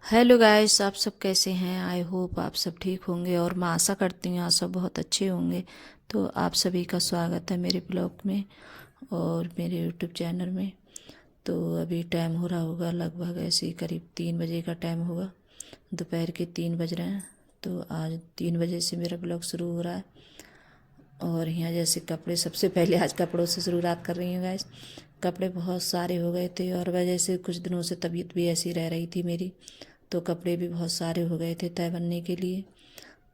Hello guys, आप सब कैसे हैं। आई होप आप सब ठीक होंगे और मैं आशा करती हूँ आप सब बहुत अच्छे होंगे। तो आप सभी का स्वागत है मेरे ब्लॉग में और मेरे यूट्यूब चैनल में। तो अभी टाइम हो रहा होगा लगभग ऐसे ही करीब 3 बजे का टाइम होगा। दोपहर के 3 बज रहे हैं। तो आज 3 बजे से मेरा ब्लॉग शुरू हो रहा है। और यहाँ जैसे कपड़े, सबसे पहले आज कपड़ों से शुरुआत कर रही हूँ गाइस। कपड़े बहुत सारे हो गए थे और वजह से कुछ दिनों से तबीयत भी ऐसी रह रही थी मेरी। तो कपड़े भी बहुत सारे हो गए थे तय बनने के लिए।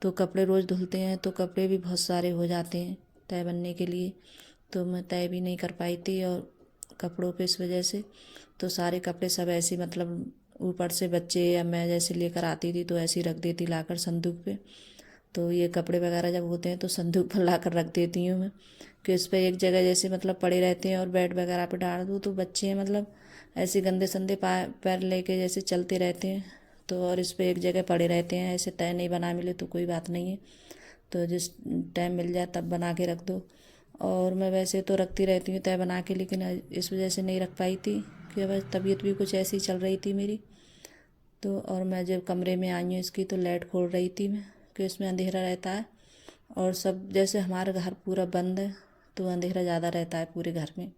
तो कपड़े रोज़ धुलते हैं तो कपड़े भी बहुत सारे हो जाते हैं तय बनने के लिए। तो मैं तय भी नहीं कर पाई थी और कपड़ों पे इस वजह से तो सारे कपड़े सब ऐसे मतलब ऊपर से बच्चे या मैं जैसे लेकर आती थी तो ऐसे ही रख देती लाकर संदूक पे। तो ये कपड़े वगैरह जब होते हैं तो संदूक पर ला कर रख देती हूँ मैं, कि उस पर एक जगह जैसे मतलब पड़े रहते हैं और बेड वगैरह पे डाल दूँ तो बच्चे मतलब ऐसे गंदे संदे पैर लेके जैसे चलते रहते हैं। तो और इस पर एक जगह पड़े रहते हैं, ऐसे तय नहीं बना मिले तो कोई बात नहीं है। तो जिस टाइम मिल जाए तब बना के रख दो। और मैं वैसे तो रखती रहती हूँ तय बना के, लेकिन इस वजह से नहीं रख पाई थी कि बस तबीयत भी कुछ ऐसी चल रही थी मेरी। तो और मैं जब कमरे में आई हूँ इसकी तो लाइट खोल रही थी मैं, कि उसमें अंधेरा रहता है। और सब जैसे हमारा घर पूरा बंद है तो अंधेरा ज़्यादा रहता है पूरे घर में।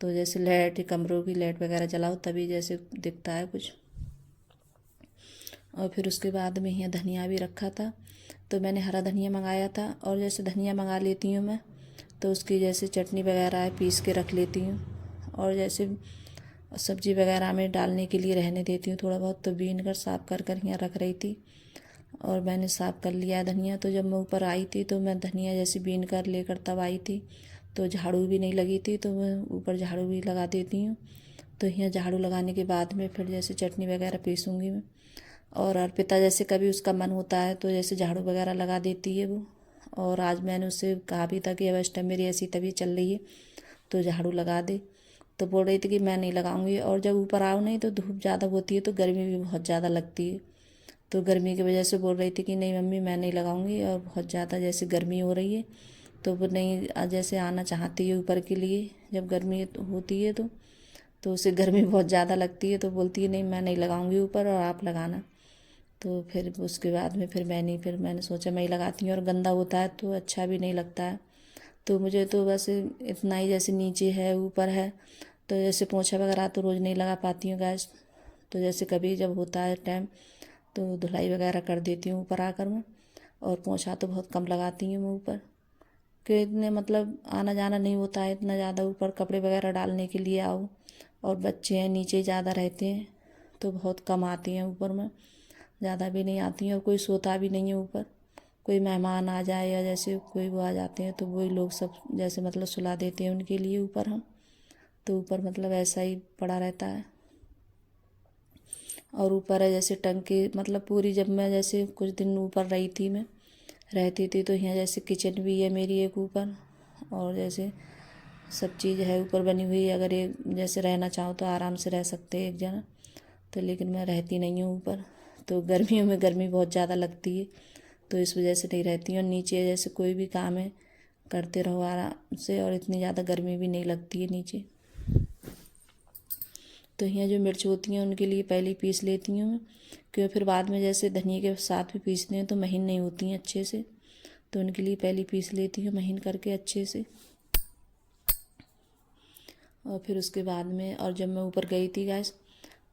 तो जैसे लाइट, कमरों की लाइट वगैरह जलाओ तभी जैसे दिखता है कुछ। और फिर उसके बाद में यहाँ धनिया भी रखा था। तो मैंने हरा धनिया मंगाया था और जैसे धनिया मंगा लेती हूँ मैं तो उसकी जैसे चटनी वगैरह है पीस के रख लेती हूँ। और जैसे सब्जी वगैरह में डालने के लिए रहने देती हूँ थोड़ा बहुत। तो बीन कर साफ़ कर कर यहाँ रख रही थी और मैंने साफ़ कर लिया धनिया। तो जब मैं ऊपर आई थी तो मैं धनिया जैसे बीन कर लेकर तब आई थी तो झाड़ू भी नहीं लगी थी, तो मैं ऊपर झाड़ू भी लगा देती हूँ। तो यहाँ झाड़ू लगाने के बाद में फिर जैसे चटनी वगैरह पीसूँगी मैं। और अर्पिता जैसे कभी उसका मन होता है तो जैसे झाड़ू वगैरह लगा देती है वो। और आज मैंने उससे कहा भी था कि अब इस टाइम मेरी ऐसी तबीयत चल रही है तो झाड़ू लगा दे। तो बोल रही थी कि मैं नहीं लगाऊंगी। और जब ऊपर आओ नहीं तो धूप ज़्यादा होती है तो गर्मी भी बहुत ज़्यादा लगती है। तो गर्मी की वजह से बोल रही थी कि नहीं मम्मी मैं नहीं लगाऊंगी, और बहुत ज़्यादा जैसे गर्मी हो रही है तो वो नहीं जैसे आना चाहती है ऊपर के लिए। जब गर्मी होती है तो उसे गर्मी बहुत ज़्यादा लगती है तो बोलती है नहीं मैं नहीं लगाऊंगी ऊपर और आप लगाना। तो फिर उसके बाद में फिर मैंने सोचा मैं ही लगाती हूँ। और गंदा होता है तो अच्छा भी नहीं लगता है। तो मुझे तो बस इतना ही, जैसे नीचे है ऊपर है तो जैसे पोछा वगैरह तो रोज़ नहीं लगा पाती हूँ गैस। तो जैसे कभी जब होता है टाइम तो धुलाई वगैरह कर देती हूँ ऊपर आकर मैं। और पोछा तो बहुत कम लगाती हूँ मैं ऊपर, कि इतने मतलब आना जाना नहीं होता है इतना ज़्यादा ऊपर कपड़े वगैरह डालने के लिए आओ। और बच्चे हैं नीचे ज़्यादा रहते हैं तो बहुत कम आती हैं ऊपर में, ज़्यादा भी नहीं आती हैं। और कोई सोता भी नहीं है ऊपर। कोई मेहमान आ जाए या जैसे कोई वो आ जाते हैं तो वही लोग सब जैसे मतलब सुला देते हैं उनके लिए ऊपर हम। तो ऊपर मतलब ऐसा ही पड़ा रहता है। और ऊपर है जैसे टंकी मतलब पूरी, जब मैं जैसे कुछ दिन ऊपर रही थी मैं रहती थी तो यहाँ जैसे किचन भी है मेरी एक ऊपर। और जैसे सब चीज़ है ऊपर बनी हुई, अगर ये जैसे रहना चाहो तो आराम से रह सकते हैं एक जना। तो लेकिन मैं रहती नहीं हूँ ऊपर। तो गर्मियों में गर्मी बहुत ज़्यादा लगती है तो इस वजह से नहीं रहती हूँ। नीचे जैसे कोई भी काम है करते रहो आराम से और इतनी ज़्यादा गर्मी भी नहीं लगती है नीचे। तो यहाँ जो मिर्च होती हैं उनके लिए पहले ही पीस लेती हूँ मैं, क्योंकि फिर बाद में जैसे धनिया के साथ भी पीसते हैं तो महीन नहीं होती हैं अच्छे से। तो उनके लिए पहले पीस लेती हूँ महीन करके अच्छे से। और फिर उसके बाद में, और जब मैं ऊपर गई थी गैस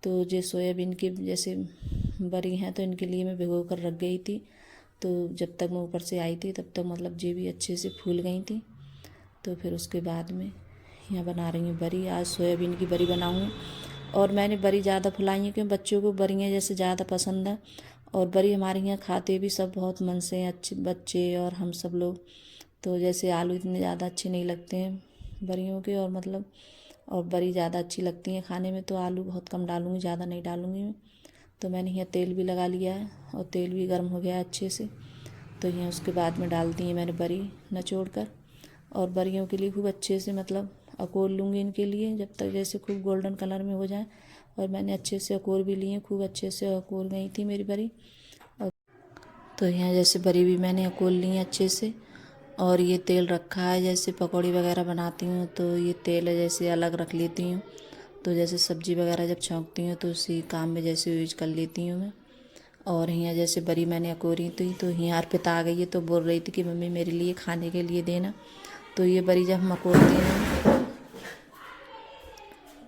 तो जो सोयाबीन की जैसे बड़ी हैं तो इनके लिए मैं भिगो कर रख गई थी। तो जब तक मैं ऊपर से आई थी तब तक मतलब ये भी अच्छे से फूल गई थी। तो फिर उसके बाद में यहाँ बना रही हूँ बड़ी, आज सोयाबीन की बड़ी बनाऊँगी। और मैंने बड़ी ज़्यादा फुलाई है क्योंकि बच्चों को बड़ियाँ जैसे ज़्यादा पसंद है। और बड़ी हमारे यहाँ खाते भी सब बहुत मन से हैं, अच्छे बच्चे और हम सब लोग। तो जैसे आलू इतने ज़्यादा अच्छे नहीं लगते हैं बड़ियों के, और मतलब और बड़ी ज़्यादा अच्छी लगती हैं खाने में। तो आलू बहुत कम डालूँगी, ज़्यादा नहीं डालूँगी मैं। तो मैंने यहाँ तेल भी लगा लिया है और तेल भी गर्म हो गया है अच्छे से। तो यहाँ उसके बाद में डाल दी है मैंने बड़ी निचोड़ कर। और बड़ियों के लिए खूब अच्छे से मतलब अकोल लूँगी इनके लिए जब तक जैसे खूब गोल्डन कलर में हो जाए। और मैंने अच्छे से अकोर भी लिए, खूब अच्छे से अकोर गई थी मेरी बड़ी। और तो यहाँ जैसे बड़ी भी मैंने अकोल ली है अच्छे से। और ये तेल रखा है, जैसे पकौड़ी वगैरह बनाती हूँ तो ये तेल है जैसे अलग रख लेती हूँ। तो जैसे सब्जी वगैरह जब छौंकती हूँ तो उसी काम में जैसे यूज कर लेती हूँ मैं। और यहाँ जैसे बड़ी मैंने अकोरी थी तो यहाँ अर्पिता आ गई है तो बोल रही थी कि मम्मी मेरे लिए खाने के लिए देना। तो ये बड़ी जब हम अकोरती हैं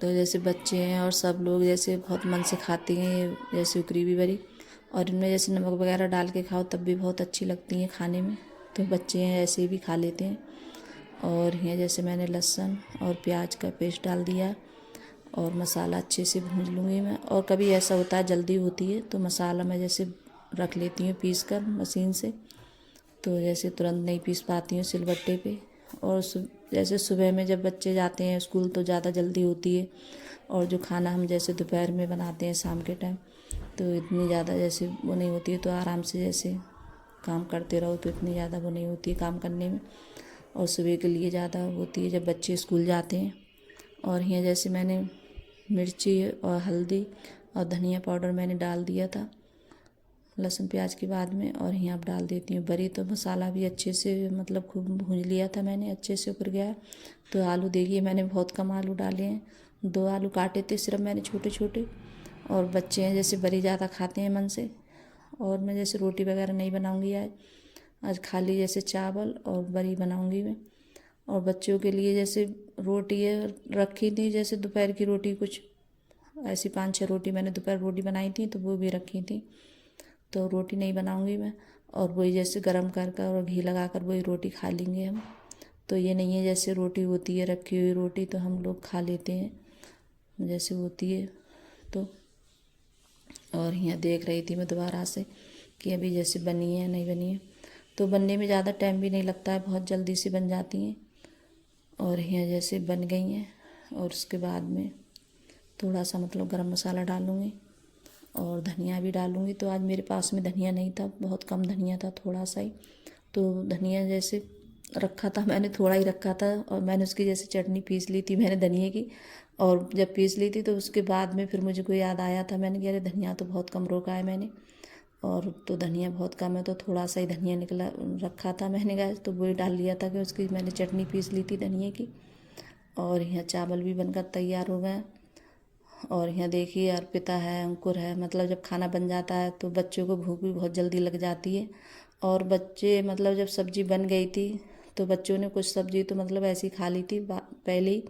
तो जैसे बच्चे हैं और सब लोग जैसे बहुत मन से खाती हैं ये जैसे उकरी भी बड़ी, और इनमें जैसे नमक वगैरह डाल के खाओ तब भी बहुत अच्छी लगती हैं खाने में। तो बच्चे हैं ऐसे भी खा लेते हैं। और यहाँ जैसे मैंने लहसुन और प्याज का पेस्ट डाल दिया और मसाला अच्छे से भूंज लूँगी मैं। और कभी ऐसा होता है जल्दी होती है तो मसाला मैं जैसे रख लेती हूँ पीस कर मशीन से, तो जैसे तुरंत नहीं पीस पाती हूँ सिलबट्टे पे। और जैसे सुबह में जब बच्चे जाते हैं स्कूल तो ज़्यादा जल्दी होती है, और जो खाना हम जैसे दोपहर में बनाते हैं शाम के टाइम तो इतनी ज़्यादा जैसे वो नहीं होती है, तो आराम से जैसे काम करते रहो तो इतनी ज़्यादा वो नहीं होती है काम करने में। और सुबह के लिए ज़्यादा होती है जब बच्चे स्कूल जाते हैं। और यहाँ जैसे मैंने मिर्ची और हल्दी और धनिया पाउडर मैंने डाल दिया था लहसुन प्याज के बाद में, और यहाँ अब डाल देती हूँ बड़ी। तो मसाला भी अच्छे से मतलब खूब भून लिया था मैंने, अच्छे से उतर गया। तो आलू देखिए मैंने बहुत कम आलू डाले हैं, 2 आलू काटे थे सिर्फ मैंने छोटे छोटे। और बच्चे हैं जैसे बड़ी ज़्यादा खाते हैं मन से। और मैं जैसे रोटी वगैरह नहीं बनाऊँगी आज खाली जैसे चावल और बड़ी बनाऊँगी मैं। और बच्चों के लिए जैसे रोटी रखी थी, जैसे दोपहर की रोटी कुछ ऐसी 5-6 रोटी मैंने दोपहर रोटी बनाई थी तो वो भी रखी थी, तो रोटी नहीं बनाऊंगी मैं। और वही जैसे गरम कर और घी लगा कर वही रोटी खा लेंगे हम। तो ये नहीं है जैसे रोटी होती है रखी हुई रोटी तो हम लोग खा लेते हैं जैसे होती है तो। और यहाँ देख रही थी मैं दोबारा से कि अभी जैसे बनी है नहीं बनी है, तो बनने में ज़्यादा टाइम भी नहीं लगता है, बहुत जल्दी से बन जाती हैं। और यहाँ जैसे बन गई हैं और उसके बाद में थोड़ा सा मतलब गरम मसाला डालूँगी और धनिया भी डालूँगी। तो आज मेरे पास में धनिया नहीं था, बहुत कम धनिया था थोड़ा सा ही, तो धनिया जैसे रखा था मैंने थोड़ा ही रखा था। और मैंने उसकी जैसे चटनी पीस ली थी मैंने धनिया की, और जब पीस ली थी तो उसके बाद में फिर मुझे को याद आया था, मैंने कहा अरे धनिया तो बहुत कम रोका है मैंने, और तो धनिया बहुत कम है तो थोड़ा सा ही धनिया निकला रखा था मैंने कहा तो वही डाल लिया था कि उसकी मैंने चटनी पीस ली थी धनिया की। और यहाँ चावल भी बनकर तैयार हो गए। और यहाँ देखिए अर्पिता है अंकुर है, मतलब जब खाना बन जाता है तो बच्चों को भूख भी बहुत जल्दी लग जाती है। और बच्चे मतलब जब सब्जी बन गई थी तो बच्चों ने कुछ सब्जी तो मतलब ऐसी खा ली थी पहले ही।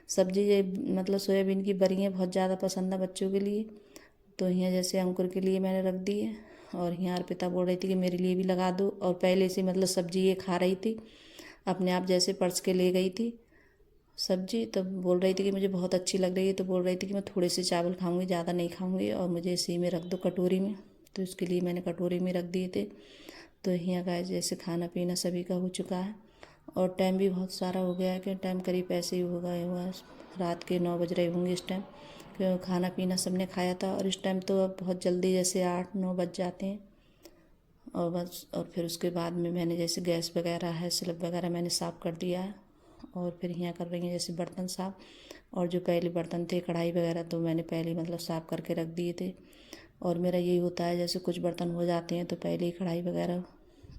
सब्जी ये मतलब सोयाबीन की बड़ियाँ बहुत ज़्यादा पसंद है बच्चों के लिए, तो यहाँ जैसे अंकुर के लिए मैंने रख दी है। और यहाँ अर्पिता बोल रही थी कि मेरे लिए भी लगा दो, और पहले से मतलब सब्जी ये खा रही थी अपने आप, जैसे परस के ले गई थी सब्जी, तब बोल रही थी कि मुझे बहुत अच्छी लग रही है, तो बोल रही थी कि मैं थोड़े से चावल खाऊंगी ज़्यादा नहीं खाऊंगी और मुझे इसी में रख दो कटोरी में। तो इसके लिए मैंने कटोरी में रख दिए थे। तो यहाँ का जैसे खाना पीना सभी का हो चुका है और टाइम भी बहुत सारा हो गया है कि टाइम करीब ऐसे ही होगा हुआ रात के 9 बज रहे होंगे इस टाइम, क्योंकि खाना पीना सबने खाया था। और इस टाइम तो अब बहुत जल्दी जैसे 8-9 बज जाते हैं। और बस और फिर उसके बाद में मैंने जैसे गैस वगैरह है स्लैब वगैरह मैंने साफ़ कर दिया है। और फिर यहाँ कर रही हैं जैसे बर्तन साफ़, और जो पहले बर्तन थे कढ़ाई वगैरह तो मैंने पहले मतलब साफ़ करके रख दिए थे। और मेरा यही होता है जैसे कुछ बर्तन हो जाते हैं तो पहले ही कढ़ाई वगैरह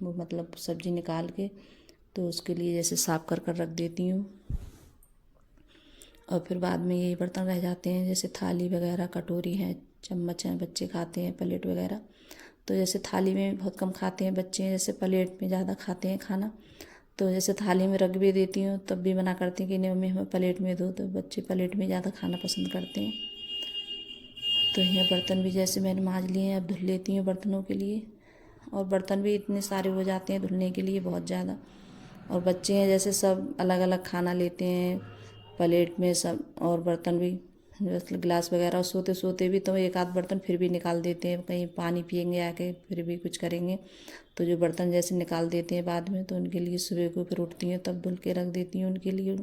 वो मतलब सब्ज़ी निकाल के तो उसके लिए जैसे साफ़ कर कर रख देती हूँ। और फिर बाद में यही बर्तन रह जाते हैं जैसे थाली वगैरह कटोरी है चम्मच हैं बच्चे खाते हैं प्लेट वगैरह, तो जैसे थाली में बहुत कम खाते हैं बच्चे, जैसे प्लेट में ज़्यादा खाते हैं खाना। तो जैसे थाली में रख भी देती हूँ तब भी मना करती हैं कि नहीं मम्मी हमें प्लेट में दो, तो बच्चे प्लेट में ज़्यादा खाना पसंद करते हैं। तो यहाँ बर्तन भी जैसे मैंने मांज लिए हैं, अब धुल लेती हूँ बर्तनों के लिए। और बर्तन भी इतने सारे हो जाते हैं धुलने के लिए बहुत ज़्यादा। और बच्चे हैं जैसे सब अलग अलग खाना लेते हैं प्लेट में सब, और बर्तन भी जैसे गिलास वगैरह, और सोते सोते भी तो एक आध बर्तन फिर भी निकाल देते हैं, कहीं पानी पियेंगे आके फिर भी कुछ करेंगे तो जो बर्तन जैसे निकाल देते हैं बाद में, तो उनके लिए सुबह को फिर उठती हैं तब धुल के रख देती हूँ उनके लिए।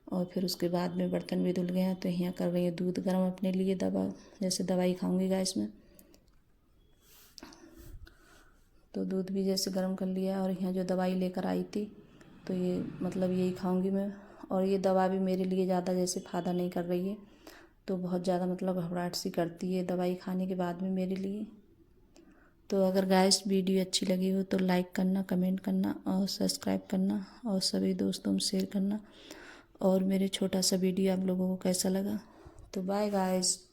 और फिर उसके बाद में बर्तन भी धुल गए हैं तो यहाँ कर रही है दूध गर्म अपने लिए, जैसे दवाई खाऊंगी गैस में, तो दूध भी जैसे गर्म कर लिया। और यहाँ जो दवाई लेकर आई थी तो ये मतलब यही खाऊंगी मैं। और ये दवा भी मेरे लिए ज़्यादा जैसे फ़ायदा नहीं कर रही है, तो बहुत ज़्यादा मतलब घबराहट सी करती है दवाई खाने के बाद में मेरे लिए। तो अगर गाइस वीडियो अच्छी लगी हो तो लाइक करना, कमेंट करना और सब्सक्राइब करना और सभी दोस्तों में शेयर करना। और मेरे छोटा सा वीडियो आप लोगों को कैसा लगा। तो बाय गाइस।